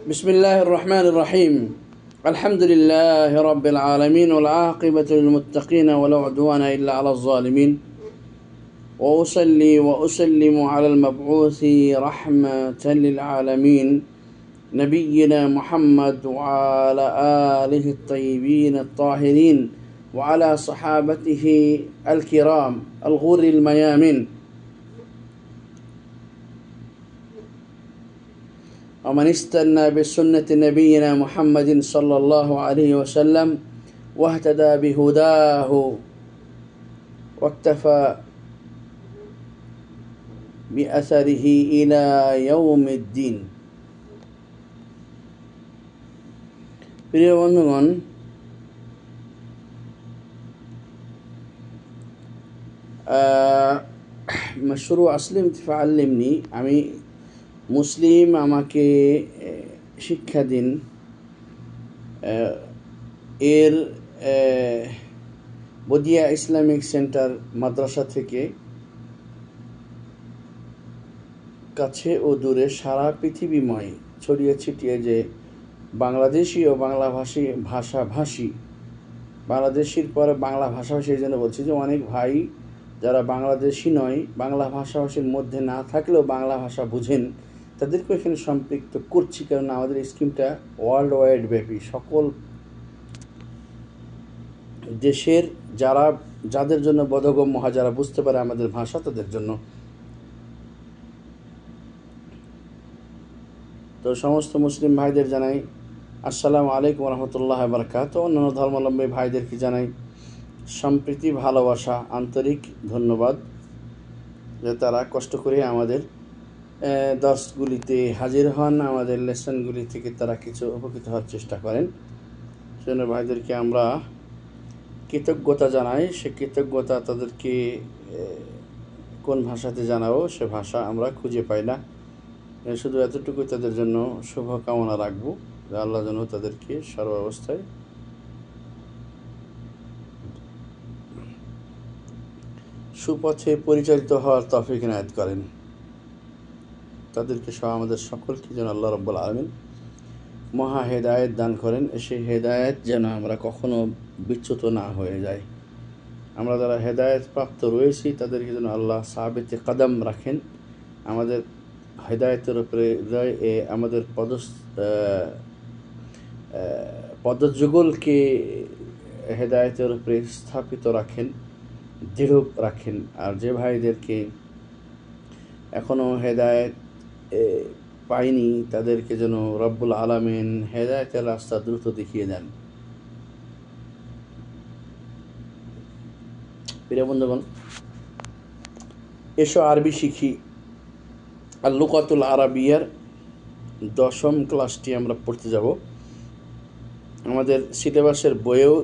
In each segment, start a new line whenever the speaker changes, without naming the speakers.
بسم الله الرحمن الرحيم. الحمد لله رب العالمين والعاقبة للمتقين ولا عدوان إلا على الظالمين، وأصلي وأسلم على المبعوث رحمة للعالمين نبينا محمد وعلى آله الطيبين الطاهرين وعلى صحابته الكرام الغر الميامين، ومن استنى بسنة نبينا محمد صلى الله عليه وسلم واهتدى بهداه واكتفى بأثره إلى يوم الدين। প্রিয় বন্ধুগণ, মশরু আসলিম ফাআল্লিমনি, আমি মুসলিম আমাকে শিক্ষা দিন এর বদিয়া ইসলামিক সেন্টার মাদ্রাসা থেকে কাছে ও দূরে সারা পৃথিবীময় ছড়িয়ে ছিটিয়ে যে বাংলাদেশি ও বাংলাভাষী ভাষাভাষী, বাংলাদেশির পরে বাংলা ভাষাভাষী, এই জন্য বলছি যে অনেক ভাই যারা বাংলাদেশি নয়, বাংলা ভাষাভাষীর মধ্যে না থাকলেও বাংলা ভাষা বুঝেন, তাদেরকে এখানে সম্পৃক্ত করছি। কারণ আমাদের স্কিমটা ওয়ার্ল্ড ওয়াইড ব্যাপী, সকল দেশের যাদের জন্য বোধগম্য হয়, যারা বুঝতে পারে আমাদের ভাষা, তাদের জন্য। তো সমস্ত মুসলিম ভাইদের জানাই আসসালামু আলাইকুম রহমতুল্লাহ বারাকাতুহু। অন্যান্য ধর্মাবলম্বী ভাইদেরকে জানাই সম্প্রীতি, ভালোবাসা, আন্তরিক ধন্যবাদ যে তারা কষ্ট করে আমাদের দর্শগুলিতে হাজির হন, আমাদের লেসনগুলি থেকে তারা কিছু উপকৃত হওয়ার চেষ্টা করেন। সেজন্য ভাইদেরকে আমরা কৃতজ্ঞতা জানাই। সে কৃতজ্ঞতা তাদেরকে কোন ভাষাতে জানাবো সে ভাষা আমরা খুঁজে পাই না। শুধু এতটুকুই তাদের জন্য শুভকামনা রাখবো যে আল্লাহ যেন তাদেরকে সর্বাবস্থায় সুপথে পরিচালিত হওয়ার তৌফিক ইনায়েত করেন। তাদেরকে সহ আমাদের সকলকে যেন আল্লাহ রাব্বুল আলামিন মহা হেদায়েত দান করেন। সেই হেদায়েত যেন আমরা কখনো বিচ্যুত না হয়ে যাই। আমরা যারা হেদায়েত প্রাপ্ত রয়েছি তাদেরকে যেন আল্লাহ সাবিতে কদম রাখেন, আমাদের হেদায়েতের উপরে আমাদের পদযুগলকে হেদায়েতের উপরে স্থাপিত রাখেন, দৃঢ় রাখেন। আর যে ভাইদেরকে এখনও হেদায়েত পায়নি তাদেরকে যেন রব্বুল আলামিন হেদায়েতের রাস্তা দ্রুত দেখিয়ে দেন। প্রিয় বন্ধুগণ, এসো আরবি শিখি। আর লুকাতুল আরাবিয়ার 10ম ক্লাসটি আমরা পড়তে যাব। আমাদের সিলেবাসের বইয়েও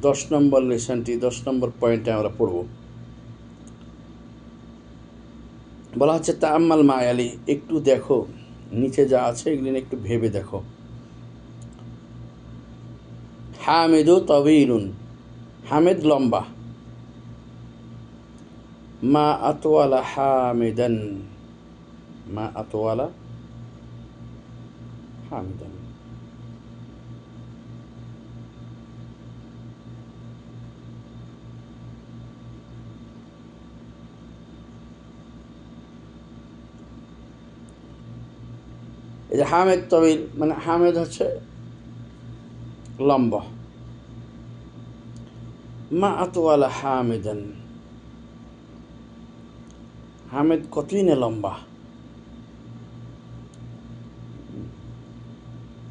10 নম্বর লেসনটি 10 নম্বর পয়েন্টে আমরা পড়ব। বলা হচ্ছে তাআম্মাল মায়ালি, একটু দেখো নিচে যা আছে এগুলি একটু ভেবে দেখো। হামিদু তাওয়ীলুন, হামিদ লম্বা। মা আতওয়ালা হামিদান, মা আতওয়ালা হামিদান। এই যে হামেদ তবিল, মানে হামেদ হচ্ছে লম্বা। মা আতওয়ালা হামিদান, হামেদ কতই না লম্বা,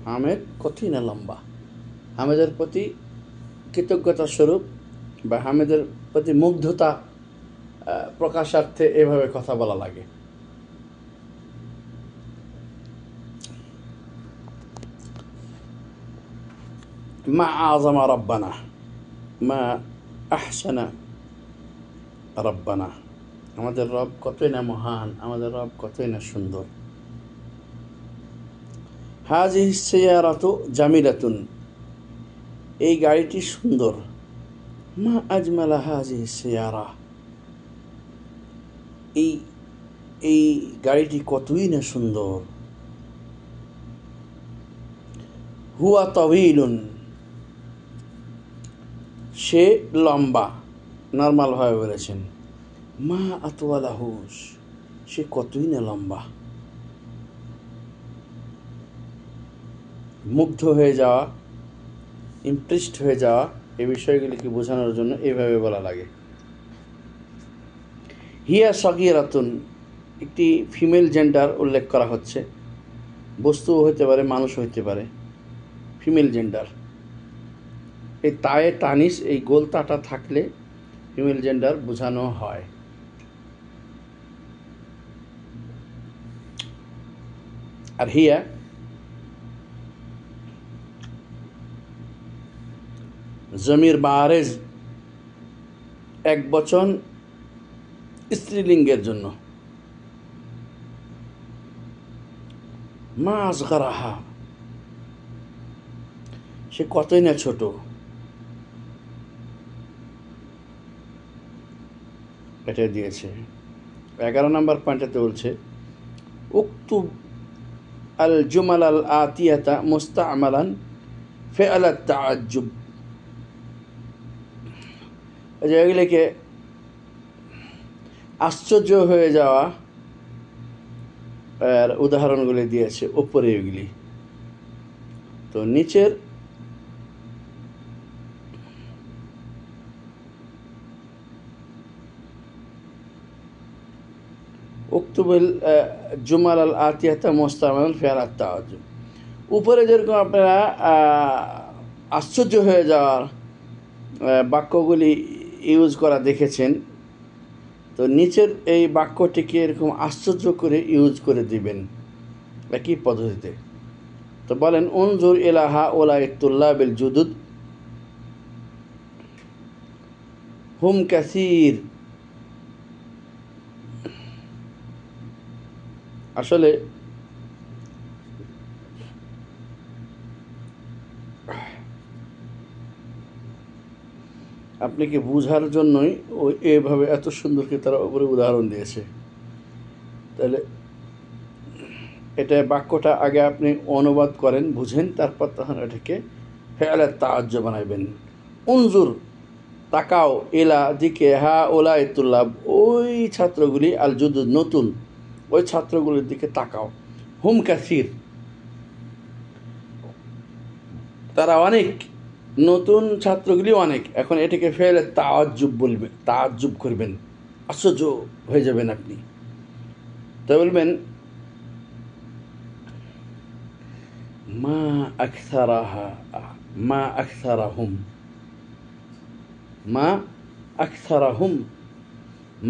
হামেদ কতই না লম্বা। হামেদের প্রতি কৃতজ্ঞতা স্বরূপ বা হামেদের প্রতি মুগ্ধতা প্রকাশার্থে এভাবে কথা বলা লাগে। মা আযমা রাব্বানা, মা আহসানা রাব্বানা, আমাদের রব কতই না মহান, আমাদের রব কতই না সুন্দর। হাযিহি সাইয়ারাতু জামিলাতুন, এই গাড়িটি সুন্দর। মা আজমালা হাযিহি সাইয়ারা, এই গাড়িটি কতই না সুন্দর। হুয়া তবিলুন, সে লম্বা, নর্মালভাবে বলেছেন। মা আতওয়ালাহু, সে কতই না লম্বা। মুগ্ধ হয়ে যাওয়া, ইমপ্রেসড হয়ে যাওয়া, এই বিষয়গুলিকে বোঝানোর জন্য এভাবে বলা লাগে। হিয়া সগীরাতুন, একটি ফিমেল জেন্ডার উল্লেখ করা হচ্ছে, বস্তুও হতে পারে, মানুষ হইতে পারে, ফিমেল জেন্ডার। এই তায়ে টানিস, এই গোলতাটা থাকলে ফিমেল জেন্ডার বোঝানো হয়। আর হিয়া জমির বারেজ, এক বচন স্ত্রীলিঙ্গের জন্য। মা আসগারাহা, সে কতই না ছোট। এটা দিয়েছে। 11 নম্বর পয়েন্টে বলছে উক্তুব আল জুমাল আল আতিয়াতা মুস্তামালান ফিআল আত তাআজ্জুব, যেগুলিকে আশ্চর্য হয়ে যাওয়া উদাহরণগুলি দিয়েছে উপরে এগুলি। তো নিচের উক্তুবুল জুমাল আল আতিয়াতা মুস্তামালান ফিআল আত তাআজ্জুব, উপরে যেরকম আপনারা আশ্চর্য হয়ে যাওয়ার বাক্যগুলি ইউজ করা দেখেছেন, তো নিচের এই বাক্যটিকে এরকম আশ্চর্য করে ইউজ করে দিবেন একই পদ্ধতিতে। তো বলেন উনজুর ইলা হাউলাই তুল্লাবিল জুদুদ হুম কাসীর। আসলে আপনি কি বুঝার জন্যই ওই এভাবে এত সুন্দর করে তারা উপরে উদাহরণ দিয়েছে। তাহলে এটা বাক্যটা আগে আপনি অনুবাদ করেন, বুঝেন, তারপর তখন এটাকে ফেয়ালে তাআজ্জুব বানাইবেন। উনজুর, তাকাও, এলা, দিকে, হা ওলাই তুল্লাব, ওই ছাত্রগুলি, আল জুদুদ, নতুন, ওই ছাত্রগুলির দিকে তাকাও। হুম কাসির, তারা অনেক, নতুন ছাত্রগুলি অনেক। এখন এটাকে ফেলে তাআজ্জুব বলবে, তাআজ্জুব করবেন, আশ্চর্য হয়ে যাবেন আপনি। তাই বলবেন মা আকসারাহা, মা আকসারাহুম, মা আকসারাহুম,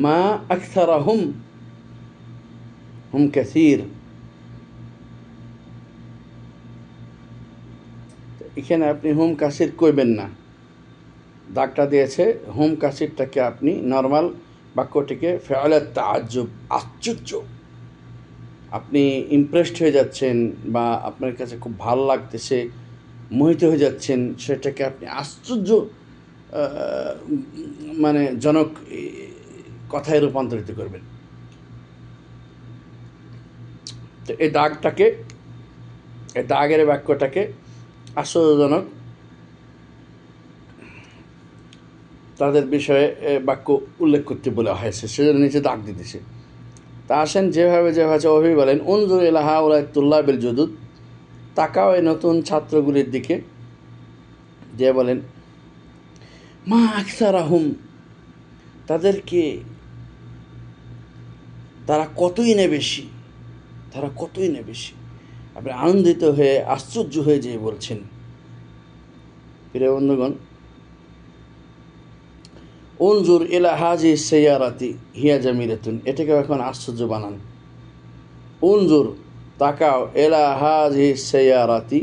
মা আকসারাহুম হুম কাসির। এখানে আপনি হুম কাসির কইবেন না, দাগটা দিয়েছে। হুম কাসিরটাকে আপনি নর্মাল বাক্যটিকে ফেয়ালে তাআজ্জুব, আশ্চর্য, আপনি ইমপ্রেসড হয়ে যাচ্ছেন বা আপনার কাছে খুব ভালো লাগতেছে, মোহিত হয়ে যাচ্ছেন, সেটাকে আপনি আশ্চর্য মানে জনক কথায় রূপান্তরিত করবেন। তো এই দাগটাকে, এই দাগের বাক্যটাকে আশ্চর্যজনক তাদের বিষয়ে বাক্য উল্লেখ করতে বলা হয়েছে, সেজন্য নিচে দাগ দিতেছে। তা আসেন যেভাবে যেভাবে ওভাবেই বলেন উনজুর ইলা হাউলাই তুল্লাবিল জুদুদ, তাকাও এই নতুন ছাত্রগুলির দিকে, দিয়ে বলেন মা আকসারাহুম, তাদেরকে, তারা কতই না বেশি, তারা কতই না বেশি। আপনি আনন্দিত হয়ে, আশ্চর্য হয়ে যেয়ে বলছেন। প্রিয় বন্ধুগণ, উনজুর ইলা হাজি সাইয়ারাতি হিয়া জামিলাতুন, এটাকে এখন আশ্চর্য বানান। উনজুর, তাকাও, ইলা হাজি সাইয়ারাতি,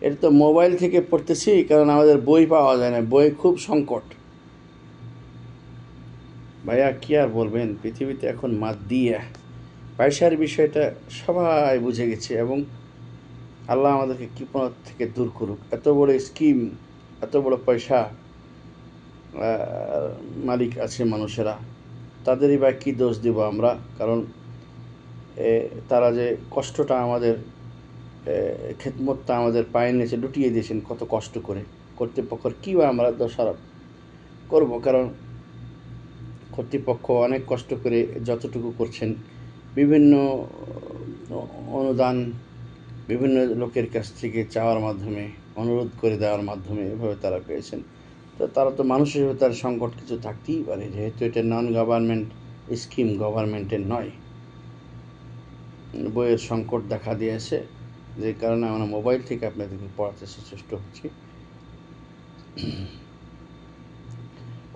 এটা তো মোবাইল থেকে পড়তেছি, কারণ আমাদের বই পাওয়া যায় না, বই খুব সংকট। ভাইয়া কি আর বলবেন, পৃথিবীতে এখন মাদ্দিয়া, পয়সার বিষয়টা সবাই বুঝে গেছে, এবং আল্লাহ আমাদেরকে কৃপণতা থেকে দূর করুক। এত বড় স্কিম, এত বড় পয়সা মালিক আছে মানুষেরা, তাদেরই বা কী দোষ দিব আমরা? কারণ তারা যে কষ্টটা আমাদের খেদমতটা আমাদের পায়ের নিচে লুটিয়ে দিয়েছেন কত কষ্ট করে। কর্তৃপক্ষের কী বা আমরা দোষারোপ করব, কারণ কর্তৃপক্ষ অনেক কষ্ট করে যতটুকু করছেন, বিভিন্ন অনুদান বিভিন্ন লোকের কাছ থেকে চাওয়ার মাধ্যমে, অনুরোধ করে দেওয়ার মাধ্যমে এভাবে তারা পেয়েছেন। তো তারা তো মানুষ হিসেবে তার সংকট কিছু থাকতেই পারে, যেহেতু এটা নন গভর্নমেন্ট স্কিম, গভর্নমেন্টের নয়। বইয়ের সংকট দেখা দিয়েছে, যে কারণে আমরা মোবাইল থেকে আপনাদেরকে পড়াতে চেষ্টা হচ্ছি।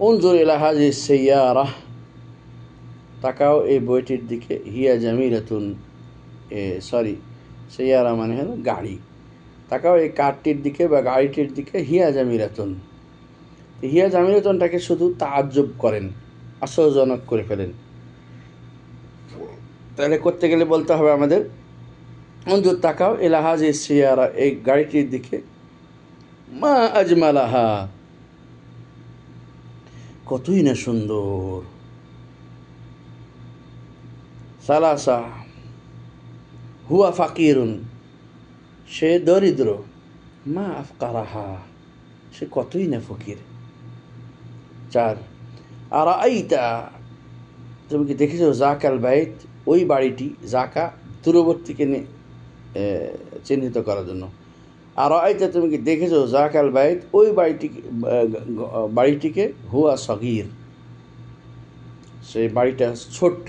উনজুর ইলা হাযিহি সাইয়ারা, তাকাও এই বইটির দিকে। হিয়া জামিলাতুন, সাইয়ারা মানে হলো গাড়ি। তাকাও এই কারটির দিকে বা গাড়িটির দিকে। হিয়া জামিলাতুন, হিয়া জামিলাতুনটাকে শুধু তাজ্জুব করেন, আশ্চর্যজনক করে ফেলেন। তাহলে করতে গেলে বলতে হবে আমাদের উনজুর, তাকাও ইলা হাযিহি সাইয়ারা, এই গাড়িটির দিকে। মা আজমালাহা, কতই না সুন্দর। সালাসা, হুয়া ফাকিরুন, সে দরিদ্র। মা আফকারাহা, সে কতই না ফকির। 4, আরাআইতা, তুমি কি দেখেছো জাকাল বাইত, ওই বাড়িটি। জাকা দূরবর্তীকে চিহ্নিত করার জন্য। আরাআইতা, তুমি কি দেখেছো জাকাল বাইত, ওই বাড়িটিকে। হুয়া সগীর, সেই বাড়িটা ছোট্ট।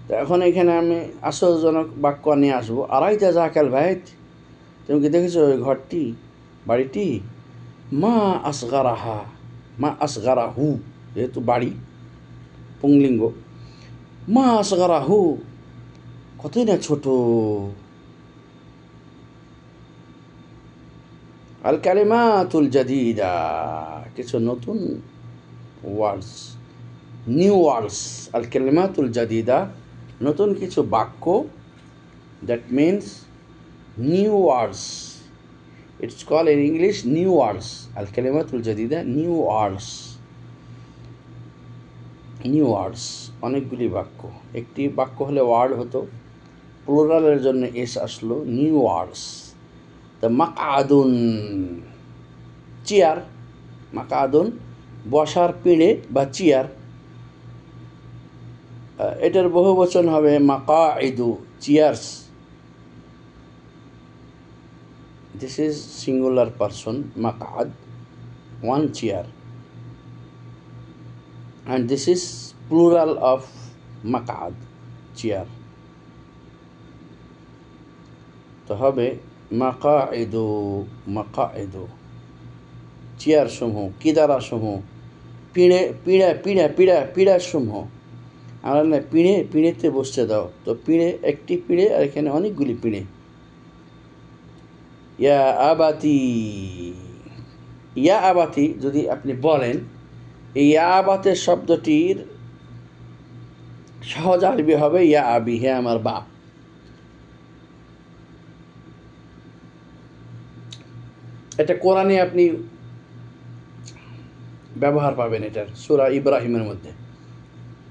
তো এখন এখানে আমি আশ্চর্যজনক বাক্য নিয়ে আসবো। আরাইতা জাকাল বাইত, তুমি কি দেখেছো ওই ঘরটি, বাড়িটি। মা আসগারাহা, মা আসগারাহু, যেহেতু বাড়ি পুংলিঙ্গ। মা আসগারাহু, কতই না ছোট। আল কালিমাতুল জাদিদা, কিছু নতুন ওয়ার্ডস, নিউ ওয়ার্ডস। আল কালিমাতুল জাদিদা, নতুন কিছু বাক্য। That means new words, it's call in English new words. আল কালিমাতুল জাদিদা, নিউ ওয়ার্ডস। নিউ ওয়ার্ডস, অনেকগুলি বাক্য। একটি বাক্য হলে ওয়ার্ড হতো, প্লুরালের জন্য এস আসলো, নিউ ওয়ার্ডস। দ্য মাকআদুন, চেয়ার। মাকআদুন, বসার পিঁড়ে বা চেয়ার। এটার বহু বচন হবে মাকাইদু, chairs. This is singular person, মাকআদ, one chair, and this is plural of মাকআদ, চেয়ার। তো হবে মাকাইদু, মাকাইদু, চেয়ার সমূহ, কিদারা সমূহ, পিঁড়া সমূহ। আমরা না পিঁড়েতে বসতে দাও, তো পিঁড়ে একটি পিঁড়ে, আর এখানে অনেকগুলি পিঁড়ে। ইয়া আবাতি, ইয়া আবাতি যদি আপনি বলেন, এই ইয়া আবাতের শব্দটির সহজ আরবি হবে ইয়া আবি, হে আমার বাপ। এটা কোরআনে আপনি ব্যবহার পাবেন, এটার সূরা ইব্রাহিমের মধ্যে।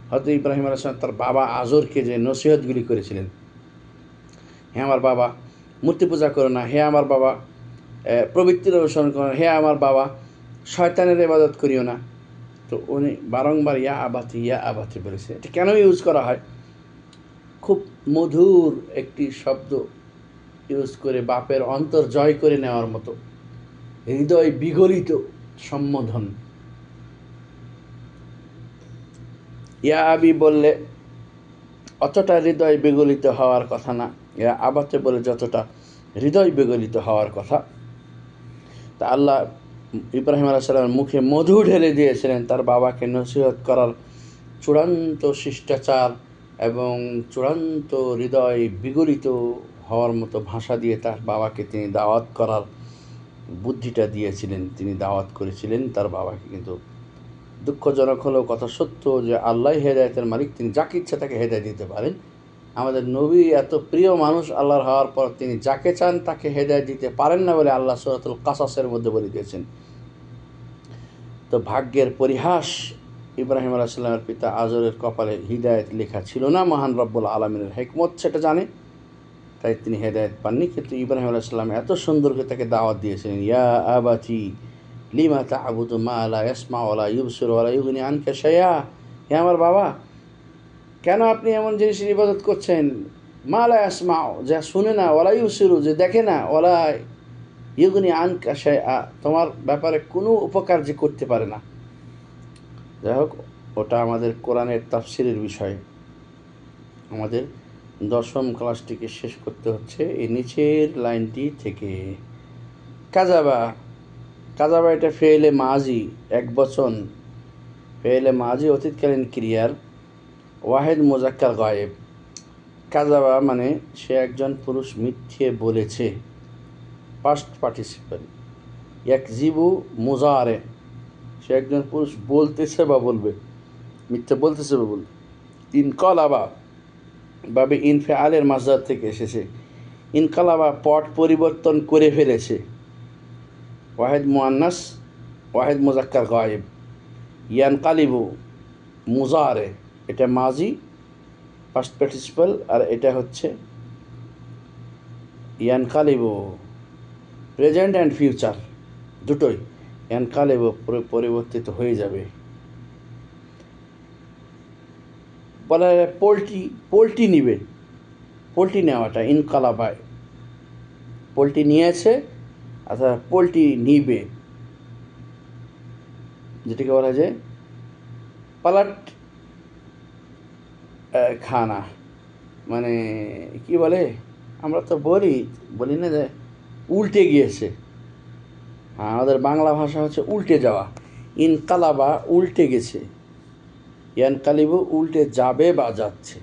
হয়তো ইব্রাহিম আলাইহিস সালাম তার বাবা আজরকে যে নসিহতগুলি করেছিলেন, হে আমার বাবা মূর্তি পূজা করো না, হে আমার বাবা প্রবৃত্তির অনুসরণ করো না, হে আমার বাবা শয়তানের ইবাদত করিও না। তো উনি বারংবার ইয়া আবাতি বলেছে। এটা কেন ইউজ করা হয়? খুব মধুর একটি শব্দ ইউজ করে বাপের অন্তর জয় করে নেওয়ার মতো, হৃদয় বিগলিত সম্বোধন। ইয়া আবি বললে অতটা হৃদয় বিগলিত হওয়ার কথা না, ইয়া আবাতে বলে যতটা হৃদয় বিগলিত হওয়ার কথা। তা আল্লাহ ইব্রাহিম আলাইহিস সালামের মুখে মধু ঢেলে দিয়েছিলেন তার বাবাকে নসিহত করার চূড়ান্ত শিষ্টাচার এবং চূড়ান্ত হৃদয় বিগলিত হওয়ার মতো ভাষা দিয়ে তার বাবাকে তিনি দাওয়াত করার বুদ্ধিটা দিয়েছিলেন। তিনি দাওয়াত করেছিলেন তার বাবাকে। কিন্তু দুঃখজনক হলেও কথা সত্য যে আল্লাহ হেদায়েতের মালিক, তিনি যাকে ইচ্ছা তাকে হেদায়েত দিতে পারেন। আমাদের নবী এত প্রিয় মানুষ আল্লাহর হওয়ার পর তিনি যাকে চান তাকে হেদায়েত দিতে পারেন না বলে আল্লাহ সূরাতুল কাসাসের মধ্যে বলে দিয়েছেন। তো ভাগ্যের পরিহাস, ইব্রাহিম আলাইহিস সালামের পিতা আজরের কপালে হিদায়েত লেখা ছিল না। মহান রব্বুল আলামিনের হিকমত সেটা জানে। তাই তিনি হেদায়েত পাননি। কিন্তু ইব্রাহিম আলাইহিস সালাম এত সুন্দর করে তাকে দাওয়াত দিয়েছিলেন, ইয়া আবাতি লিমা তা'বুদু মা লা ইয়াসমাউ ওয়া লা ইউবসিরু ওয়া লা ইউগনি আনকা শাইআ। হে আমার বাবা, কেন আপনি এমন জিনিসের ইবাদত করছেন? মা লা ইয়াসমাউ, যা শুনে না, ওয়া লা ইউবসিরু, যে দেখে না, ওয়া লা ইউগনি আনকা শাইআ, তোমার ব্যাপারে কোনো উপকার যে করতে পারে না। যাই হোক, ওটা আমাদের কোরআনের তাফসিরের বিষয়। আমাদের 10ম ক্লাসটিকে শেষ করতে হচ্ছে এই নিচের লাইনটি থেকে। কাজাবা, কাজাবা এটা ফেলে মাজি, এক বচন, ফেলে মাজি অতীতকালীন ক্রিয়ার ওয়াহেদ মুজাক্কার গায়েব। কাজাবা মানে সে একজন পুরুষ মিথ্যে বলেছে, পাস্ট পার্টিসিপেল। ইয়াকজিবু মুজারে, সে একজন পুরুষ বলতেছে বা বলবে, মিথ্যে বলতেছে বা বলবে। ইনকালাবা বাবে ইনফেআলের মাসদার থেকে এসেছে। ইনকালাবা পট পরিবর্তন করে ফেলেছে। ওয়াহেদ মুআন্নাস, ওয়াহেদ মুজাক্কার গায়েব। ইয়ানকালিবু মুজারে, এটা মাজি পাস্ট পার্টিসিপল, আর এটা হচ্ছে ইয়ানকালিবু প্রেজেন্ট অ্যান্ড ফিউচার, দুটোই। ইয়ানকালিবু পরিবর্তিত হয়ে যাবে। বলা যায় পোল্ট্রি, পোল্ট্রি নিবে, পোল্ট্রি নেওয়াটা ইনকালাবায়, পোল্ট্রি নিয়েছে অর্থাৎ পোল্ট্রি নিবে, যেটাকে বলা যায় পালাট খানা। মানে কি বলে, আমরা তো বলি না যে উল্টে গিয়েছে। হ্যাঁ, আমাদের বাংলা ভাষা হচ্ছে উল্টে যাওয়া। ইনকালাবা উল্টে গেছে, ইয়ানকালিবু উল্টে যাবে বা যাচ্ছে।